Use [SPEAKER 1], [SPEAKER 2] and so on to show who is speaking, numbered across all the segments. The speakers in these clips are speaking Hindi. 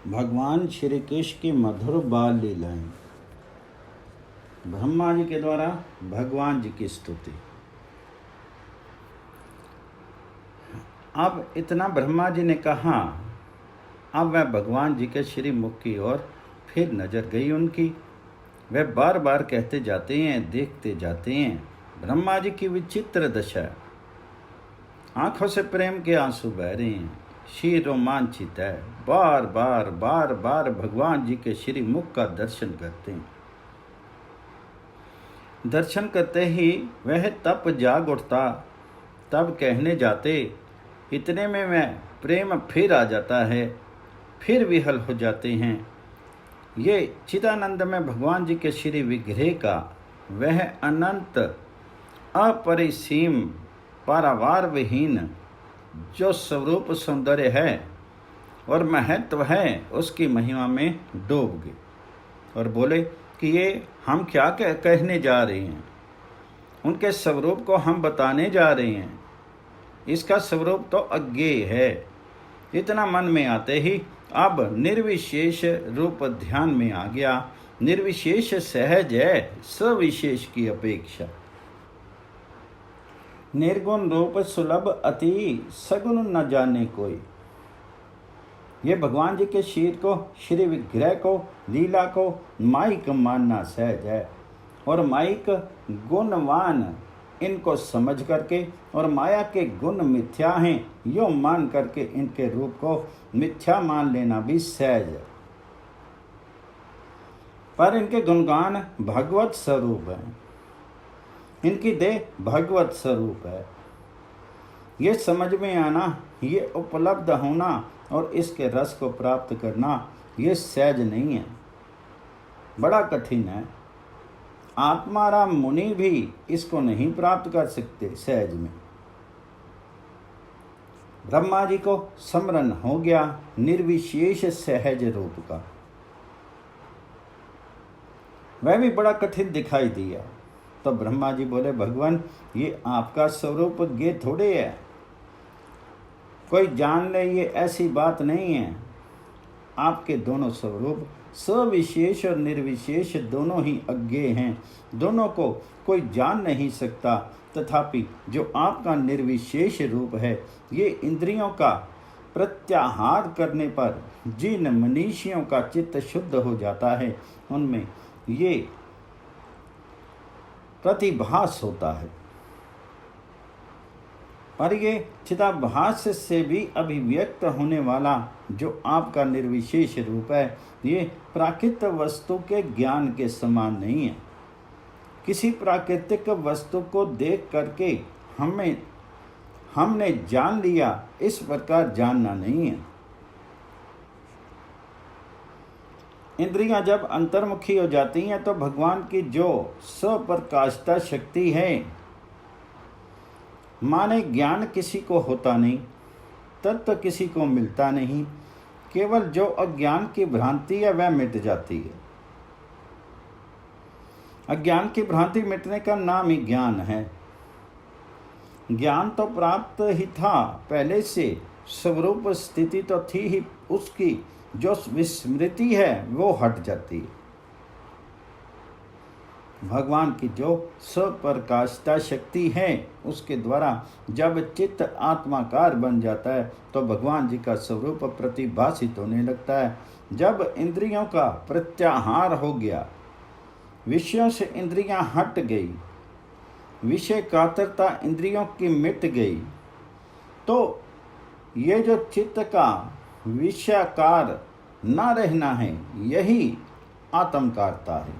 [SPEAKER 1] भगवान श्री कृष्ण की मधुर बाल लीलाएं। ब्रह्मा जी के द्वारा भगवान जी की स्तुति। अब इतना ब्रह्मा जी ने कहा, अब वह भगवान जी के श्री मुख की ओर फिर नजर गई उनकी। वह बार बार कहते जाते हैं, देखते जाते हैं। ब्रह्मा जी की विचित्र दशा, आंखों से प्रेम के आंसू बह रहे हैं, शीर रोमांचित है। बार बार बार बार भगवान जी के श्री मुख का दर्शन करते हैं। दर्शन करते ही वह तप जाग उठता। तब कहने जाते, इतने में वह प्रेम फिर आ जाता है, फिर विहल हो जाते हैं। ये चिदानंद में भगवान जी के श्री विग्रह का वह अनंत अपरिसीम पारावार विहीन जो स्वरूप सौंदर्य है और महत्व है, उसकी महिमा में डूब गए और बोले कि ये हम क्या कहने जा रहे हैं। उनके स्वरूप को हम बताने जा रहे हैं। इसका स्वरूप तो अज्ञेय है। इतना मन में आते ही अब निर्विशेष रूप ध्यान में आ गया। निर्विशेष सहज है सविशेष की अपेक्षा। निर्गुण रूप सुलभ अति सगुण न जाने कोई। ये भगवान जी के शीर को, श्री विग्रह को, लीला को माइक मानना सहज है और माइक गुणवान इनको समझ करके और माया के गुण मिथ्या हैं यो मान करके इनके रूप को मिथ्या मान लेना भी सहज है। पर इनके गुणगान भगवत स्वरूप है, इनकी देह भगवत स्वरूप है। ये समझ में आना, ये उपलब्ध होना और इसके रस को प्राप्त करना ये सहज नहीं है, बड़ा कठिन है। आत्माराम मुनि भी इसको नहीं प्राप्त कर सकते सहज में। ब्रह्मा जी को स्मरण हो गया निर्विशेष सहज रूप का। वह भी बड़ा कठिन दिखाई दिया। तो ब्रह्मा जी बोले, भगवान ये आपका स्वरूप ये थोड़े है, कोई जान ले ये ऐसी बात नहीं है। आपके दोनों स्वरूप सविशेष और निर्विशेष दोनों ही अज्ञेय हैं, दोनों को कोई जान नहीं सकता। तथापि जो आपका निर्विशेष रूप है, ये इंद्रियों का प्रत्याहार करने पर जिन मनीषियों का चित्त शुद्ध हो जाता है, उनमें ये प्रतिभास होता है। पर ये चिदाभास से भी अभिव्यक्त होने वाला जो आपका निर्विशेष रूप है, ये प्राकृतिक वस्तु के ज्ञान के समान नहीं है। किसी प्राकृतिक वस्तु को देख करके हमने जान लिया, इस प्रकार जानना नहीं है। इंद्रियां जब अंतर्मुखी हो जाती हैं तो भगवान की जो स्वप्रकाशता शक्ति है, माने ज्ञान किसी को होता नहीं, तत्व किसी को मिलता नहीं, केवल जो अज्ञान की भ्रांति है वह मिट जाती है। अज्ञान की भ्रांति मिटने का नाम ही ज्ञान है। ज्ञान तो प्राप्त ही था पहले से, स्वरूप स्थिति तो थी ही, उसकी जो विस्मृति है वो हट जाती है। भगवान की जो स्वप्रकाशता शक्ति है, उसके द्वारा जब चित्त आत्माकार बन जाता है तो भगवान जी का स्वरूप प्रतिभासित होने लगता है। जब इंद्रियों का प्रत्याहार हो गया, विषयों से इंद्रियां हट गई, विषय कातरता इंद्रियों की मिट गई, तो ये जो चित्त का विषयाकार न रहना है, यही आत्मकारता है।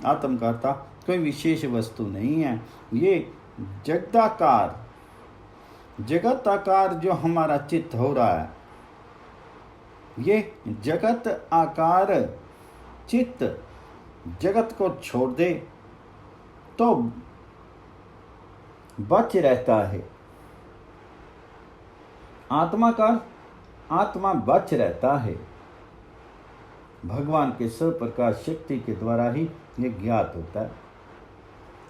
[SPEAKER 1] आत्मकारता कोई विशेष वस्तु नहीं है। ये जगदाकार, जगताकार जो हमारा चित्त हो रहा है, ये जगत आकार चित्त जगत को छोड़ दे तो बच रहता है। आत्माकार आत्मा बच रहता है। भगवान के स्वप्रकाश शक्ति के द्वारा ही ये ज्ञात होता है।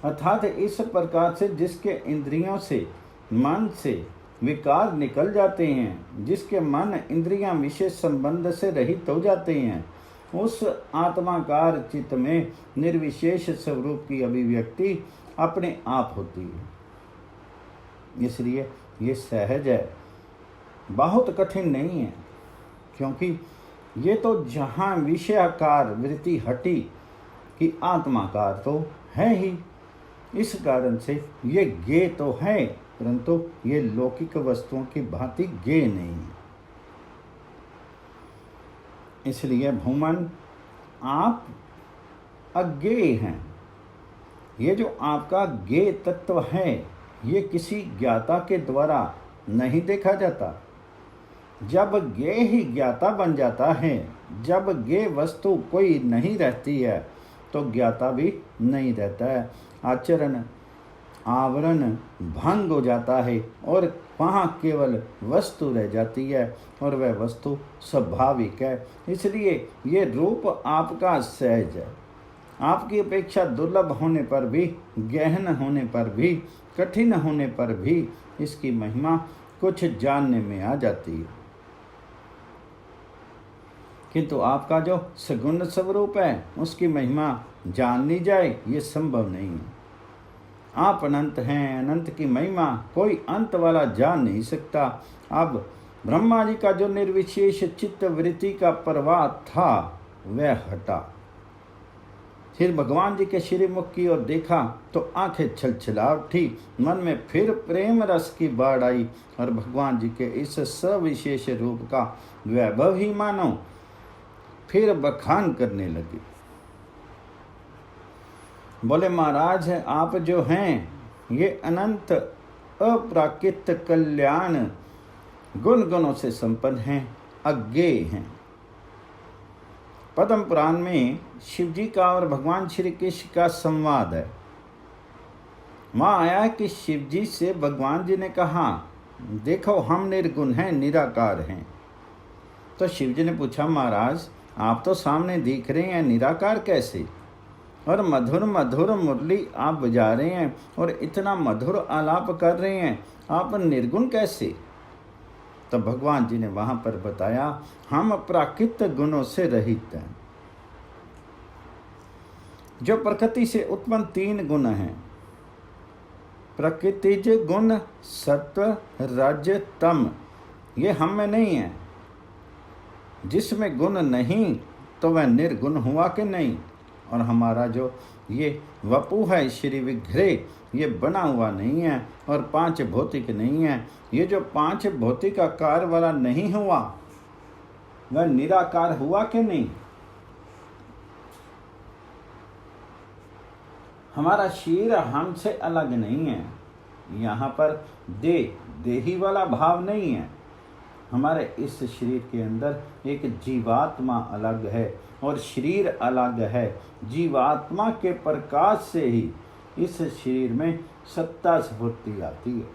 [SPEAKER 1] अर्थात इस प्रकार से जिसके इंद्रियों से, मन से विकार निकल जाते हैं, जिसके मन इंद्रियां विशेष संबंध से रहित हो जाते हैं, उस आत्माकार चित्त में निर्विशेष स्वरूप की अभिव्यक्ति अपने आप होती है। इसलिए ये सहज है, बहुत कठिन नहीं है, क्योंकि ये तो जहाँ विषयाकार वृत्ति हटी कि आत्माकार तो है ही। इस कारण से ये ज्ञेय तो है, परंतु ये लौकिक वस्तुओं की भांति ज्ञेय नहीं है। इसलिए भूमन आप अज्ञेय हैं। ये जो आपका ज्ञेय तत्व है, ये किसी ज्ञाता के द्वारा नहीं देखा जाता। जब ज्ञेय ही ज्ञाता बन जाता है, जब ज्ञेय वस्तु कोई नहीं रहती है, तो ज्ञाता भी नहीं रहता है। आचरण आवरण भंग हो जाता है और वहाँ केवल वस्तु रह जाती है, और वह वस्तु स्वाभाविक है। इसलिए ये रूप आपका सहज है। आपकी अपेक्षा दुर्लभ होने पर भी, गहन होने पर भी, कठिन होने पर भी इसकी महिमा कुछ जानने में आ जाती है। किंतु आपका जो सगुण स्वरूप है, उसकी महिमा जान ली जाए, ये संभव नहीं है। आप अनंत हैं, अनंत की महिमा कोई अंत वाला जान नहीं सकता। अब ब्रह्मा जी का जो निर्विशेष चित्त वृत्ति का प्रवाह था, वह हटा। फिर भगवान जी के श्रीमुख की ओर देखा तो आंखें छलछला उठी, मन में फिर प्रेम रस की बाढ़ आई, और भगवान जी के इस सविशेष रूप का वैभव ही मानो फिर बखान करने लगे। बोले, महाराज आप जो हैं, ये अनंत अप्राकृत कल्याण गुण गुणों से संपन्न हैं, अज्ञेय हैं। पद्म पुराण में शिव जी का और भगवान श्री कृष्ण का संवाद है। वहाँ आया कि शिव जी से भगवान जी ने कहा, देखो हम निर्गुण हैं, निराकार हैं। तो शिव जी ने पूछा, महाराज आप तो सामने दिख रहे हैं, निराकार कैसे? और मधुर मधुर मुरली आप बजा रहे हैं और इतना मधुर आलाप कर रहे हैं, आप निर्गुण कैसे? तो भगवान जी ने वहां पर बताया, हम प्राकृत गुणों से रहित हैं। जो प्रकृति से उत्पन्न 3 गुण हैं, प्रकृतिज गुण, सत्व, रज, तम, ये हम में नहीं है। जिसमें गुण नहीं तो वह निर्गुण हुआ कि नहीं। और हमारा जो ये वपु है, श्री विग्रह, ये बना हुआ नहीं है और 5 भौतिक नहीं है। ये जो 5 भौतिक आकार वाला नहीं हुआ, वह निराकार हुआ कि नहीं। हमारा शरीर हमसे अलग नहीं है। यहाँ पर देही वाला भाव नहीं है। हमारे इस शरीर के अंदर एक जीवात्मा अलग है और शरीर अलग है। जीवात्मा के प्रकाश से ही इस शरीर में सत्ता स्फूर्ति आती है,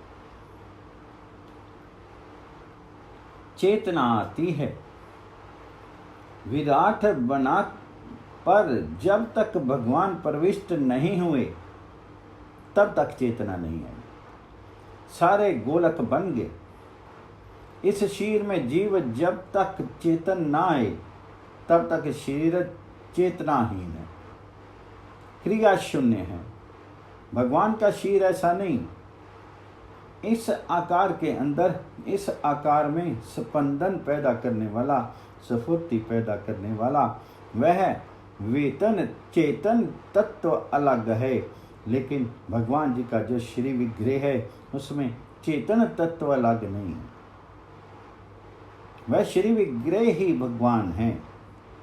[SPEAKER 1] चेतना आती है। विराट बना पर जब तक भगवान प्रविष्ट नहीं हुए, तब तक चेतना नहीं आई। सारे गोलक बन गए। इस शरीर में जीव जब तक चेतन ना आए, तब तक शरीर चेतनाहीन है, क्रिया शून्य है। भगवान का शरीर ऐसा नहीं। इस आकार के अंदर, इस आकार में स्पंदन पैदा करने वाला, स्फूर्ति पैदा करने वाला वह वेतन चेतन तत्व अलग है। लेकिन भगवान जी का जो श्री विग्रह है, उसमें चेतन तत्व अलग नहीं है। वह श्री विग्रह ही भगवान हैं।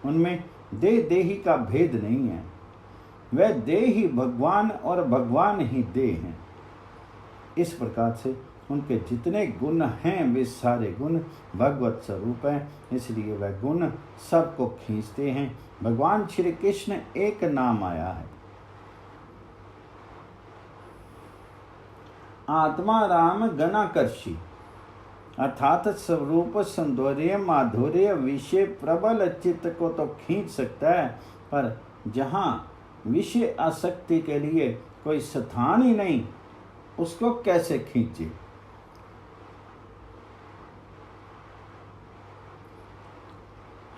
[SPEAKER 1] उनमें देही का भेद नहीं है। वह देह ही भगवान और भगवान ही देह हैं। इस प्रकार से उनके जितने गुण हैं, वे सारे गुण भगवत स्वरूप हैं। इसलिए वह गुण सबको खींचते हैं। भगवान श्री कृष्ण एक नाम आया है, आत्मा राम गणाकर्षी, अर्थात स्वरूप सौंदर्य माधुर्य विषय प्रबल चित्त को तो खींच सकता है, पर जहाँ विषय आसक्ति के लिए कोई स्थान ही नहीं, उसको कैसे खींचे।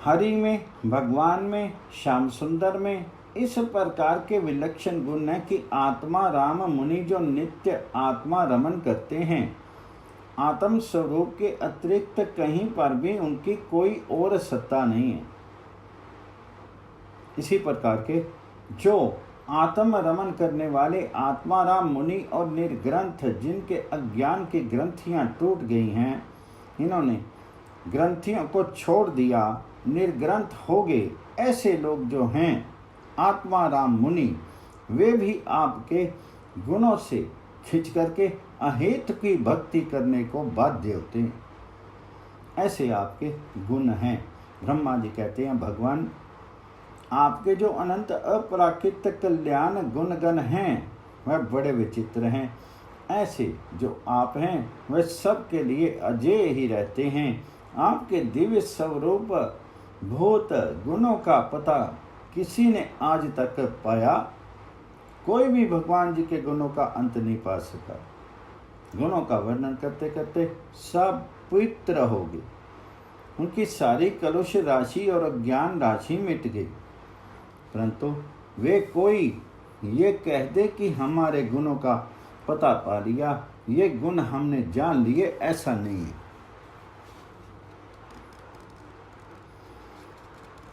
[SPEAKER 1] हरि में, भगवान में, श्याम सुंदर में इस प्रकार के विलक्षण गुण है कि आत्मा राम मुनि जो नित्य आत्मा रमन करते हैं, आत्म स्वरूप के अतिरिक्त कहीं पर भी उनकी कोई और सत्ता नहीं है। इसी प्रकार के जो आत्म रमन करने वाले आत्माराम मुनि और निर्ग्रंथ, जिनके अज्ञान की ग्रंथियां टूट गई हैं, इन्होंने ग्रंथियों को छोड़ दिया, निर्ग्रंथ हो गए, ऐसे लोग जो हैं आत्माराम मुनि, वे भी आपके गुणों से खिंच करके अहेतु की भक्ति करने को बाध्य होते हैं। ऐसे आपके गुण हैं। ब्रह्मा जी कहते हैं, भगवान आपके जो अनंत अपराकृत कल्याण गुणगण हैं वह बड़े विचित्र हैं। ऐसे जो आप हैं वह सबके लिए अजेय ही रहते हैं। आपके दिव्य स्वरूप भूत गुणों का पता किसी ने आज तक पाया? कोई भी भगवान जी के गुणों का अंत नहीं पा सका। गुणों का वर्णन करते करते सब पवित्र हो गए, उनकी सारी कलुष राशि और अज्ञान राशि मिट गई। परंतु वे कोई ये कह दे कि हमारे गुणों का पता पा लिया, ये गुण हमने जान लिए, ऐसा नहीं है।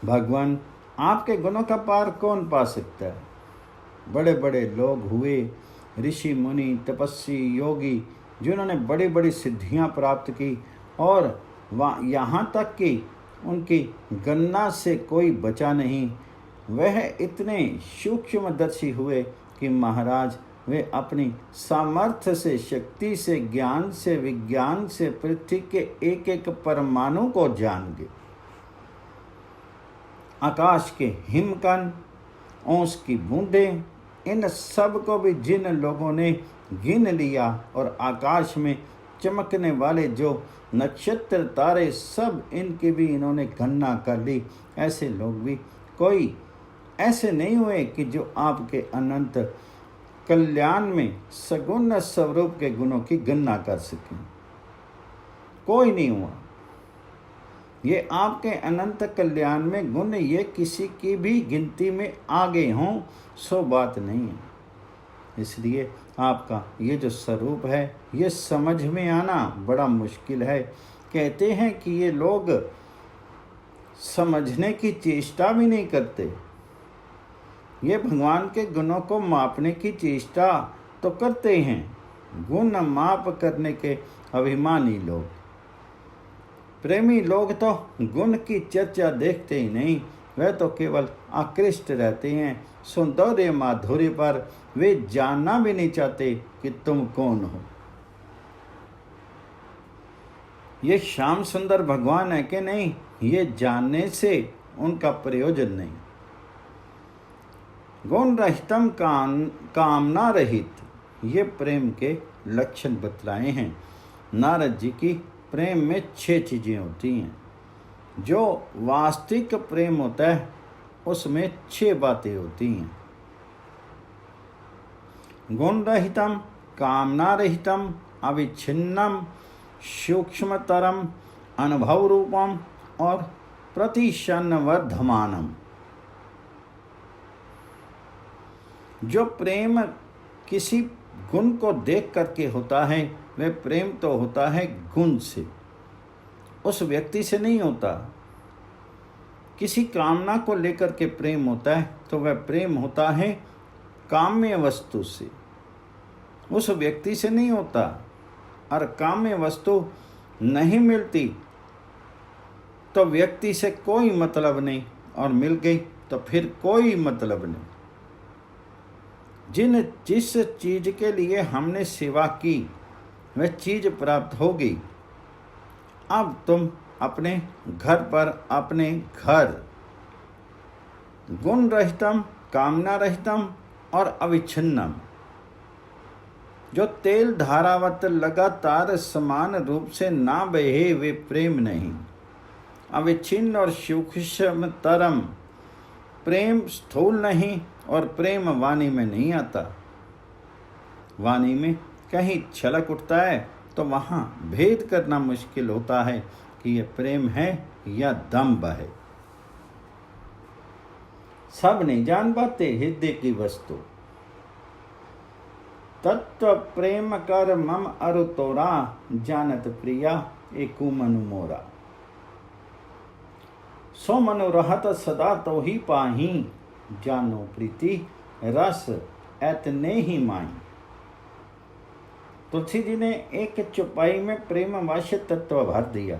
[SPEAKER 1] भगवान आपके गुणों का पार कौन पा सकता है? बड़े बड़े लोग हुए, ऋषि मुनि तपस्वी योगी, जिन्होंने बड़ी बड़ी सिद्धियां प्राप्त की और यहाँ तक कि उनकी गणना से कोई बचा नहीं। वह इतने सूक्ष्मदर्शी हुए कि महाराज वे अपनी सामर्थ्य से, शक्ति से, ज्ञान से, विज्ञान से पृथ्वी के एक एक परमाणु को जान गए। आकाश के हिमकण, ओस की बूंदें, इन सब को भी जिन लोगों ने गिन लिया और आकाश में चमकने वाले जो नक्षत्र तारे, सब इनकी भी इन्होंने गणना कर ली। ऐसे लोग भी कोई ऐसे नहीं हुए कि जो आपके अनंत कल्याण में सगुण स्वरूप के गुणों की गणना कर सकें। कोई नहीं हुआ। ये आपके अनंत कल्याण में गुण ये किसी की भी गिनती में आगे हों सो बात नहीं है। इसलिए आपका ये जो स्वरूप है ये समझ में आना बड़ा मुश्किल है। कहते हैं कि ये लोग समझने की चेष्टा भी नहीं करते। ये भगवान के गुणों को मापने की चेष्टा तो करते हैं, गुण माप करने के अभिमानी लोग। प्रेमी लोग तो गुण की चर्चा देखते ही नहीं, वह तो केवल आकृष्ट रहते हैं सौंदर्य माधुर्य पर। वे जानना भी नहीं चाहते कि तुम कौन हो। ये श्याम सुंदर भगवान है कि नहीं, ये जानने से उनका प्रयोजन नहीं। गुण रहितम कामना रहित, ये प्रेम के लक्षण बतलाए हैं। नारद जी की प्रेम में 6 चीजें होती हैं। जो वास्तविक प्रेम होता है उसमें 6 बातें होती हैं। गुण रहितम, कामना रहितम, अविच्छिन्नम, सूक्ष्मतरम, अनुभव रूपम और प्रतिशन्न वर्धमानम। जो प्रेम किसी गुण को देख करके होता है वह प्रेम तो होता है गुण से, उस व्यक्ति से नहीं होता। किसी कामना को लेकर के प्रेम होता है तो वह प्रेम होता है काम्य वस्तु से, उस व्यक्ति से नहीं होता। और काम्य वस्तु नहीं मिलती तो व्यक्ति से कोई मतलब नहीं, और मिल गई तो फिर कोई मतलब नहीं। जिस चीज के लिए हमने सेवा की वह चीज प्राप्त होगी। अब तुम अपने घर पर, अपने घर गुण रहितम, कामना रहितम और अविच्छिन्नम, जो तेल धारावत लगातार समान रूप से ना बहे वे प्रेम नहीं। अविच्छिन्न और सूक्ष्मतरम, प्रेम स्थूल नहीं और प्रेम वाणी में नहीं आता। वाणी में कहीं छलक उठता है तो वहाँ भेद करना मुश्किल होता है कि यह प्रेम है या दंभ है। सब नहीं जान पाते हृदय की वस्तु। तत्व प्रेम कर मम अरु तोरा, जानत प्रिया एकू मनु मोरा। सो मनु रहत सदा तो ही पाही, जानो प्रीति रस ऐतने ही माई। तुलसी जी ने एक चौपाई में प्रेम वश तत्व भर दिया।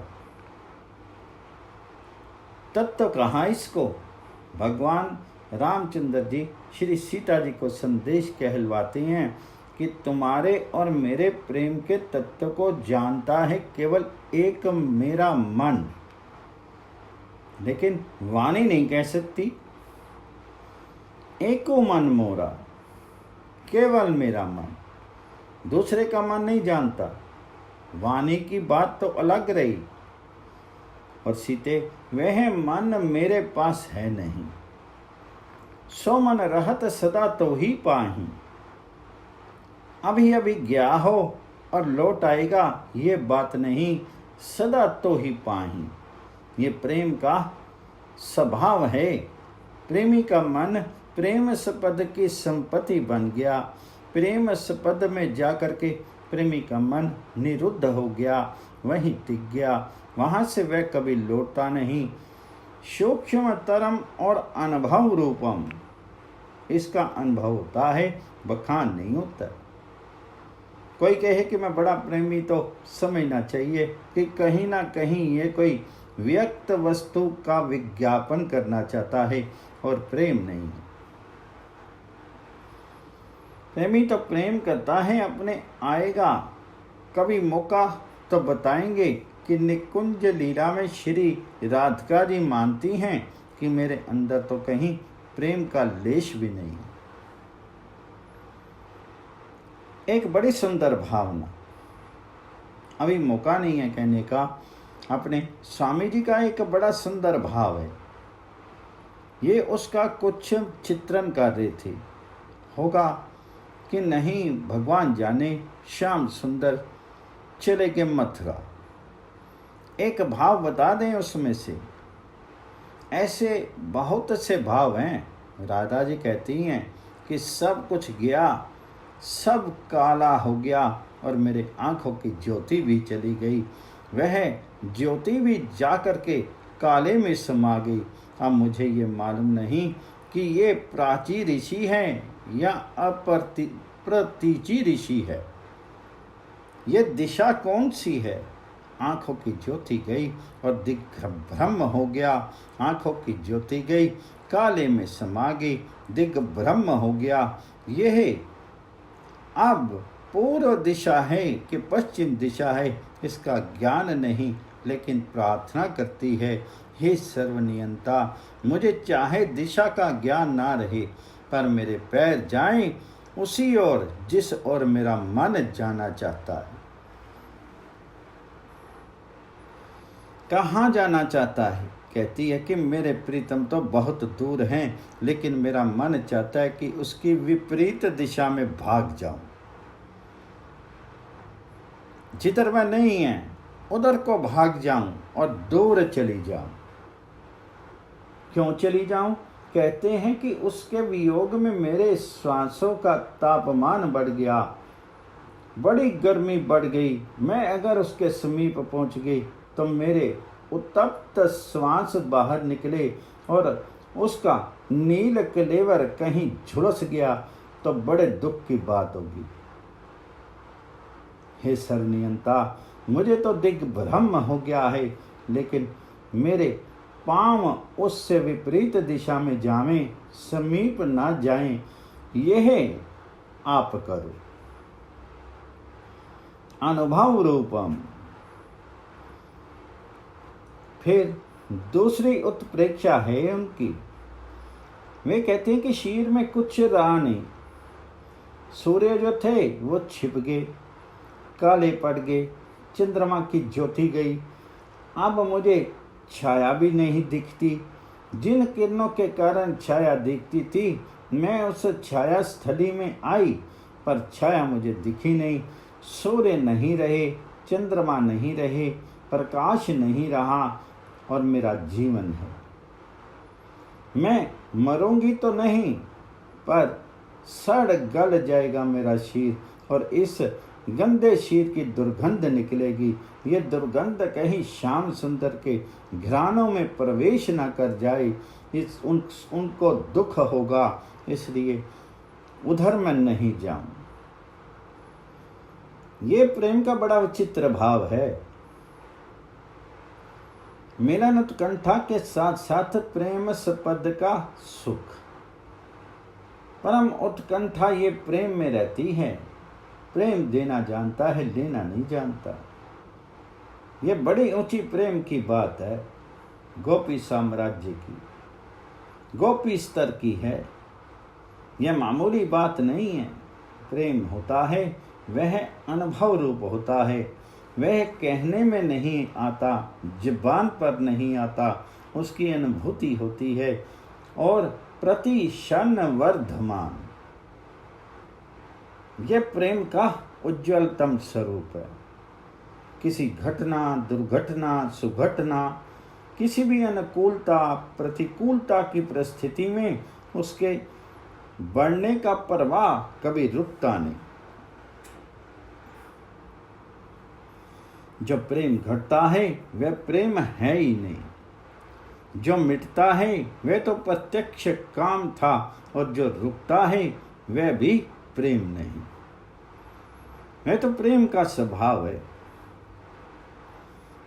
[SPEAKER 1] तत्व कहाँ इसको? भगवान रामचंद्र जी श्री सीता जी को संदेश कहलवाते हैं कि तुम्हारे और मेरे प्रेम के तत्व को जानता है केवल एक मेरा मन, लेकिन वाणी नहीं कह सकती। एको मन मोरा, केवल मेरा मन, दूसरे का मन नहीं जानता। वाणी की बात तो अलग रही, और सीते वह मन मेरे पास है नहीं। सो मन रहत सदा तो ही पाही, अभी अभी गया हो और लौट आएगा ये बात नहीं, सदा तो ही पाही। ये प्रेम का स्वभाव है। प्रेमी का मन प्रेम सपद की संपत्ति बन गया। प्रेम सपद में जाकर के प्रेमी का मन निरुद्ध हो गया, वहीं टिक गया, वहां से वह कभी लौटता नहीं। सूक्ष्म तरम और अनुभव रूपम, इसका अनुभव होता है, बखान नहीं होता। कोई कहे कि मैं बड़ा प्रेमी, तो समझना चाहिए कि कहीं ना कहीं ये कोई व्यक्त वस्तु का विज्ञापन करना चाहता है और प्रेम नहीं है। प्रेमी तो प्रेम करता है अपने आएगा, कभी मौका तो बताएंगे कि निकुंज लीला में श्री राधिका जी मानती हैं कि मेरे अंदर तो कहीं प्रेम का लेश भी नहीं है। एक बड़ी सुंदर भावना, अभी मौका नहीं है कहने का, अपने स्वामी जी का एक बड़ा सुंदर भाव है। ये उसका कुछ चित्रण कर रहे थे, होगा कि नहीं भगवान जाने। श्याम सुंदर चले के मथुरा, एक भाव बता दें उसमें से। ऐसे बहुत से भाव हैं। राधा जी कहती हैं कि सब कुछ गया, सब काला हो गया और मेरे आंखों की ज्योति भी चली गई। वह ज्योति भी जा कर के काले में समा गई। अब मुझे ये मालूम नहीं कि ये प्राची ऋषि हैं या प्रतीची ऋषि है। ये दिशा कौन सी है? आंखों की ज्योति गई और दिग्भ्रम हो गया। आंखों की ज्योति गई, काले में समा गई, दिग्भ्रम हो गया। यह अब पूर्व दिशा है कि पश्चिम दिशा है, इसका ज्ञान नहीं, लेकिन प्रार्थना करती है, हे सर्वनियंता, मुझे चाहे दिशा का ज्ञान ना रहे, पर मेरे पैर जाएं उसी ओर जिस ओर मेरा मन जाना चाहता है। कहाँ जाना चाहता है? कहती है कि मेरे प्रीतम तो बहुत दूर हैं, लेकिन मेरा मन चाहता है कि उसकी विपरीत दिशा में भाग जाऊं। जिधर वह नहीं है उधर को भाग जाऊं और दूर चली जाऊं। क्यों चली जाऊं? कहते हैं कि उसके वियोग में मेरे श्वासों का तापमान बढ़ गया, बड़ी गर्मी बढ़ गई। मैं अगर उसके समीप पहुंच गई तो मेरे उत्तप्त श्वास बाहर निकले और उसका नील कलेवर कहीं झुलस गया तो बड़े दुख की बात होगी। हे सर्वनियंता, मुझे तो दिग्भ्रम हो गया है, लेकिन मेरे पांव उससे विपरीत दिशा में जावें, समीप ना जाएं, यह आप करो। अनुभव रूपम। फिर दूसरी उत्प्रेक्षा है उनकी। वे कहते हैं कि शरीर में कुछ रहा नहीं। सूर्य जो थे वो छिप गए, काले पड़ गए, चंद्रमा की ज्योति गई। अब मुझे छाया भी नहीं दिखती। जिन किरणों के कारण छाया दिखती थी, मैं उस छाया स्थली में आई, पर छाया मुझे दिखी नहीं। सूर्य नहीं रहे, चंद्रमा नहीं रहे, प्रकाश नहीं रहा, और मेरा जीवन है। मैं मरूंगी तो नहीं, पर सड़ गल जाएगा मेरा शीर, और इस गंदे शीर की दुर्गंध निकलेगी। ये दुर्गंध कहीं श्याम सुंदर के घरानों में प्रवेश न कर जाए, उनको दुख होगा, इसलिए उधर मैं नहीं जाऊं। ये प्रेम का बड़ा विचित्र भाव है। मिलन उत्कंठा के साथ साथ प्रेम सपद का सुख। परम उत्कंठा ये प्रेम में रहती है। प्रेम देना जानता है, लेना नहीं जानता। ये बड़ी ऊंची प्रेम की बात है, गोपी साम्राज्य की, गोपी स्तर की है। यह मामूली बात नहीं है। प्रेम होता है वह अनुभव रूप होता है, वह कहने में नहीं आता, जुबान पर नहीं आता, उसकी अनुभूति होती है और प्रति क्षण वर्धमान। यह प्रेम का उज्ज्वलतम स्वरूप है। किसी घटना, दुर्घटना, सुघटना, किसी भी अनुकूलता प्रतिकूलता की परिस्थिति में उसके बढ़ने का प्रवाह कभी रुकता नहीं। जो प्रेम घटता है वह प्रेम है ही नहीं। जो मिटता है वह तो प्रत्यक्ष काम था, और जो रुकता है वह भी प्रेम नहीं। वह तो प्रेम का स्वभाव है।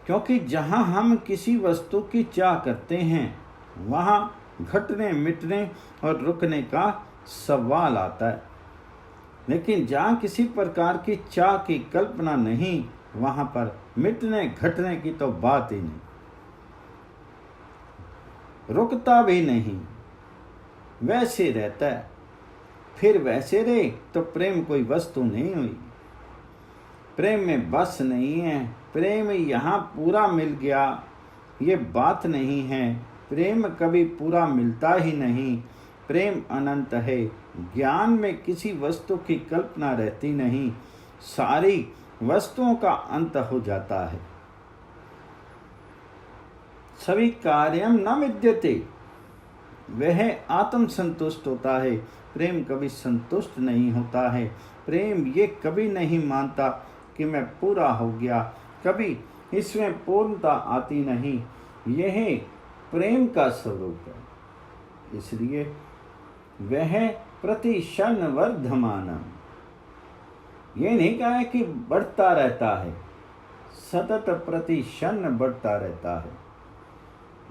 [SPEAKER 1] क्योंकि जहां हम किसी वस्तु की चाह करते हैं वहां घटने, मिटने और रुकने का सवाल आता है। लेकिन जहां किसी प्रकार की चाह की कल्पना नहीं, वहां पर मिटने घटने की तो बात ही नहीं, रुकता भी नहीं, वैसे रहता है। फिर वैसे रहे तो प्रेम कोई वस्तु नहीं हुई। प्रेम में बस नहीं है। प्रेम यहाँ पूरा मिल गया, ये बात नहीं है। प्रेम कभी पूरा मिलता ही नहीं। प्रेम अनंत है। ज्ञान में किसी वस्तु की कल्पना रहती नहीं, सारी वस्तुओं का अंत हो जाता है। सभी कार्यम न विद्यते, वह आत्म संतुष्ट होता है। प्रेम कभी संतुष्ट नहीं होता है। प्रेम ये कभी नहीं मानता कि मैं पूरा हो गया, कभी इसमें पूर्णता आती नहीं। यह प्रेम का स्वरूप है। इसलिए वह प्रति क्षण वर्धमानम, ये नहीं कहा है कि बढ़ता रहता है, सतत प्रति क्षण बढ़ता रहता है।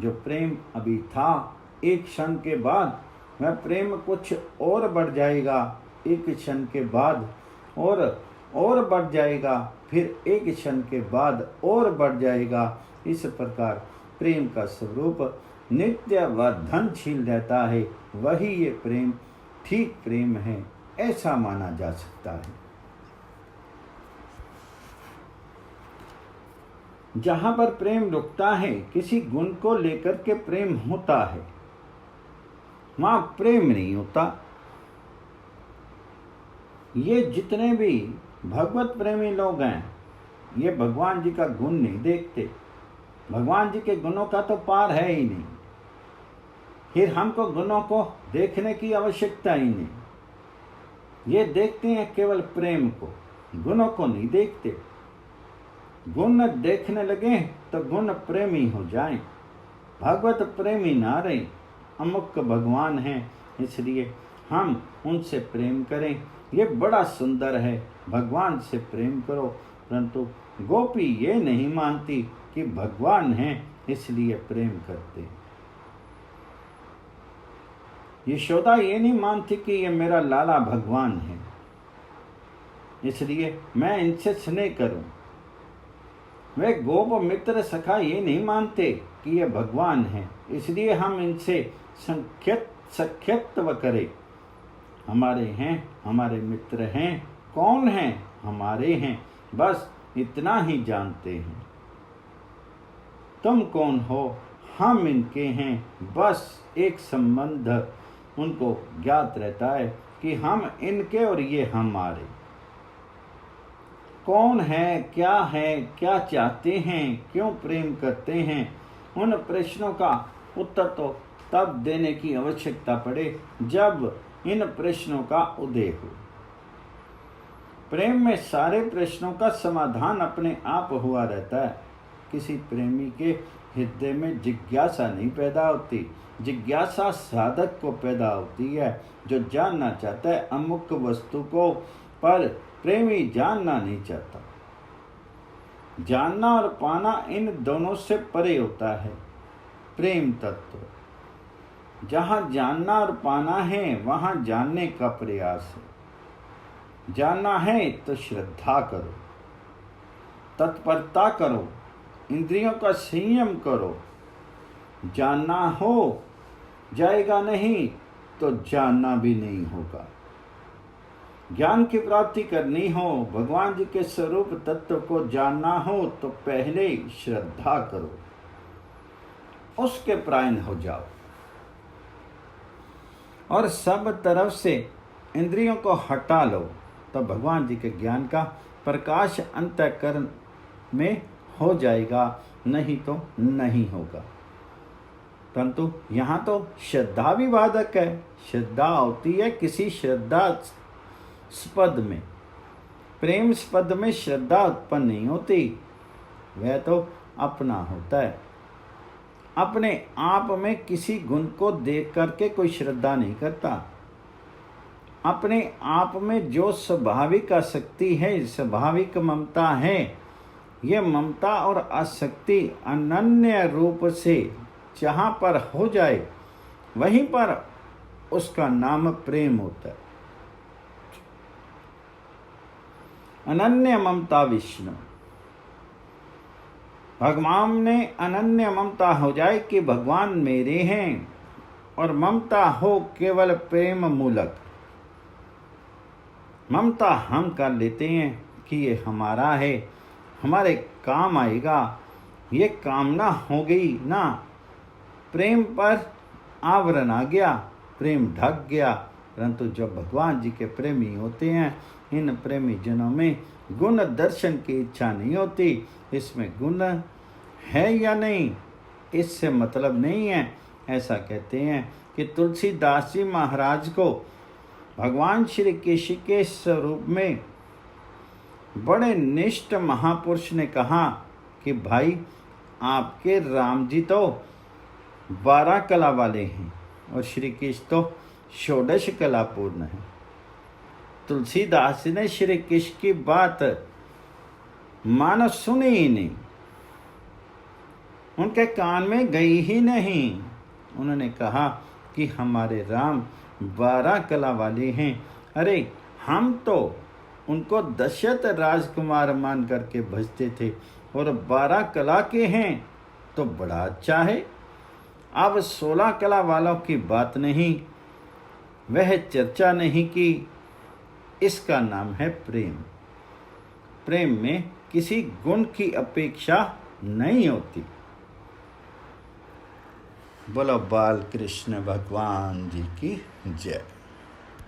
[SPEAKER 1] जो प्रेम अभी था, एक क्षण के बाद वह प्रेम कुछ और बढ़ जाएगा, एक क्षण के बाद और बढ़ जाएगा, फिर एक क्षण के बाद और बढ़ जाएगा। इस प्रकार प्रेम का स्वरूप नित्य वर्धनशील रहता है। वही ये प्रेम ठीक प्रेम है, ऐसा माना जा सकता है। जहां पर प्रेम रुकता है, किसी गुण को लेकर के प्रेम होता है, वहां प्रेम नहीं होता। ये जितने भी भगवत प्रेमी लोग हैं, ये भगवान जी का गुण नहीं देखते। भगवान जी के गुणों का तो पार है ही नहीं। फिर हमको गुणों को देखने की आवश्यकता ही नहीं। ये देखते हैं केवल प्रेम को, गुणों को नहीं देखते। गुण देखने लगे तो गुण प्रेमी हो जाएं। भगवत प्रेमी ना रहे, अमुक भगवान हैं, इसलिए हम उनसे प्रेम करें। ये बड़ा सुंदर है, भगवान से प्रेम करो। परंतु गोपी ये नहीं मानती कि भगवान हैं, इसलिए प्रेम करते। यशोदा ये नहीं मानती कि ये मेरा लाला भगवान है, इसलिए मैं इनसे स्नेह करूं। वे गोप मित्र सखा ये नहीं मानते कि ये भगवान है, इसलिए हम इनसे सख्यत्व करें। हमारे हैं, हमारे मित्र हैं, कौन हैं, हमारे हैं, बस इतना ही जानते हैं। तुम कौन हो, हम इनके हैं, बस एक संबंध उनको ज्ञात रहता है कि हम इनके और ये हमारे। कौन है, क्या चाहते हैं, क्यों प्रेम करते हैं, उन प्रश्नों का उत्तर तो तब देने की आवश्यकता पड़े जब इन प्रश्नों का उदय हो। प्रेम में सारे प्रश्नों का समाधान अपने आप हुआ रहता है। किसी प्रेमी के हृदय में जिज्ञासा नहीं पैदा होती, जिज्ञासा साधक को पैदा होती है, जो जानना चाहता है अमुक वस्तु को, पर प्रेमी जानना नहीं चाहता। जानना और पाना इन दोनों से परे होता है प्रेम तत्व। जहाँ जानना और पाना है वहाँ जानने का प्रयास है। जानना है तो श्रद्धा करो, तत्परता करो, इंद्रियों का संयम करो। जानना हो जाएगा नहीं तो जानना भी नहीं होगा। ज्ञान की प्राप्ति करनी हो, भगवान जी के स्वरूप तत्व को जानना हो तो पहले श्रद्धा करो, उसके प्रायण हो जाओ और सब तरफ से इंद्रियों को हटा लो, तब भगवान जी के ज्ञान का प्रकाश अंतःकरण में हो जाएगा, नहीं तो नहीं होगा। परंतु यहाँ तो श्रद्धा भी बाधक है। श्रद्धा होती है किसी श्रद्धास्पद में, प्रेम स्पद में श्रद्धा उत्पन्न नहीं होती, वह तो अपना होता है। अपने आप में किसी गुण को देख करके कोई श्रद्धा नहीं करता। अपने आप में जो स्वाभाविक आसक्ति है, स्वाभाविक ममता है, ये ममता और आसक्ति अनन्य रूप से जहाँ पर हो जाए वहीं पर उसका नाम प्रेम होता है। अनन्य ममता विष्णु, भगवान ने अनन्य ममता हो जाए कि भगवान मेरे हैं, और ममता हो केवल प्रेम मूलक। ममता हम कर लेते हैं कि ये हमारा है, हमारे काम आएगा, ये कामना हो गई ना, प्रेम पर आवरण आ गया, प्रेम ढक गया। परंतु जब भगवान जी के प्रेमी होते हैं, इन प्रेमी जनों में गुण दर्शन की इच्छा नहीं होती। इसमें गुण है या नहीं इससे मतलब नहीं है। ऐसा कहते हैं कि तुलसीदास जी महाराज को भगवान श्री कृष्ण के स्वरूप में बड़े निष्ठ महापुरुष ने कहा कि भाई आपके राम जी तो 12 कला वाले हैं और श्री कृष्ण तो 16 कला पूर्ण है। तुलसीदास ने श्री कृष्ण की बात मानो सुनी ही नहीं, उनके कान में गई ही नहीं। उन्होंने कहा कि हमारे राम 12 कला वाले हैं। अरे हम तो उनको दशरथ राजकुमार मान करके भजते थे और 12 कला के हैं तो बड़ा अच्छा है। अब 16 कला वालों की बात नहीं, वह चर्चा नहीं की। इसका नाम है प्रेम। प्रेम में किसी गुण की अपेक्षा नहीं होती। बोलो बाल कृष्ण भगवान जी की जय।